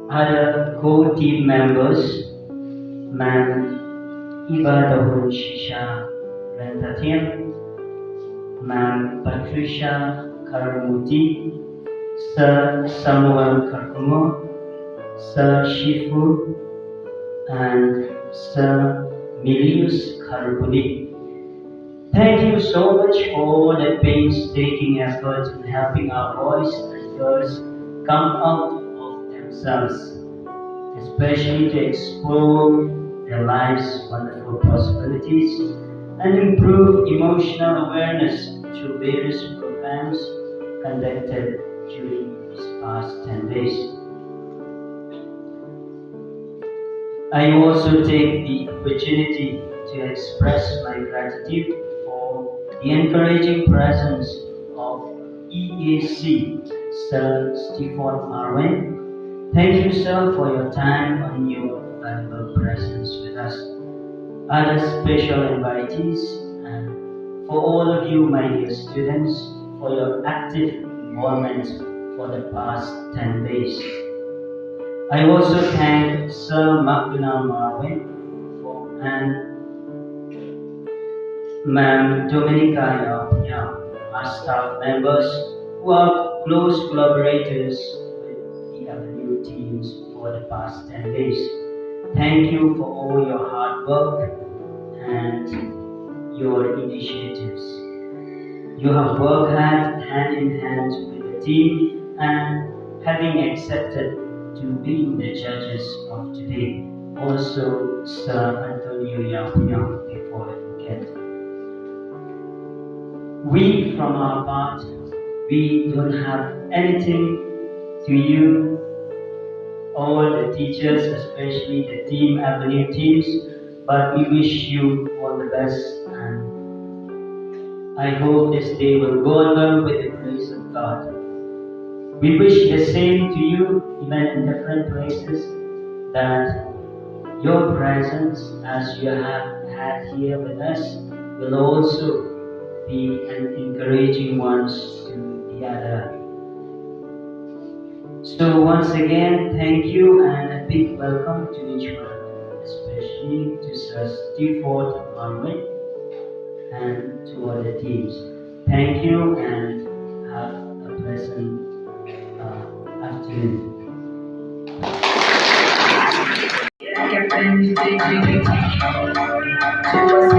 Other core team members, Man Ibadahun Shisha Rentatian, Ma'am Patricia Karamuti, Sir Samuel Karkumo, Sir Shifu, and Sir Milius Karupudi. Thank you so much for all the painstaking effort in helping our boys and girls come out of themselves, especially to explore their lives' wonderful possibilities and improve emotional awareness through various programs conducted during these past 10 days. I also take the opportunity to express my gratitude for the encouraging presence of EAC, Sir Stephen Marwin. Thank you, sir, for your time and your valuable presence with us. Other special invitees, and for all of you, my dear students, for your active involvement for the past 10 days. I also thank Sir McDonald Marvin and Ma'am Dominica Yapia, our staff members who are close collaborators with the Avenue teams for the past 10 days. Thank you for all your hard work and your initiatives. You have worked hand in hand with the team and having accepted to be the judges of today. Also, Sir Antonio Yapia, before I forget. We, from our part, we don't have anything to you, all the teachers, especially the Team Avenue teams, but we wish you all the best, and I hope this day will go well with the grace of God. We wish the same to you, even in different places, that your presence, as you have had here with us, will also be an encouraging one to the other. So once again, thank you and a big welcome to each one, especially to Sir Stephen Marwin and to all the teams. Thank you and have a pleasant afternoon. She was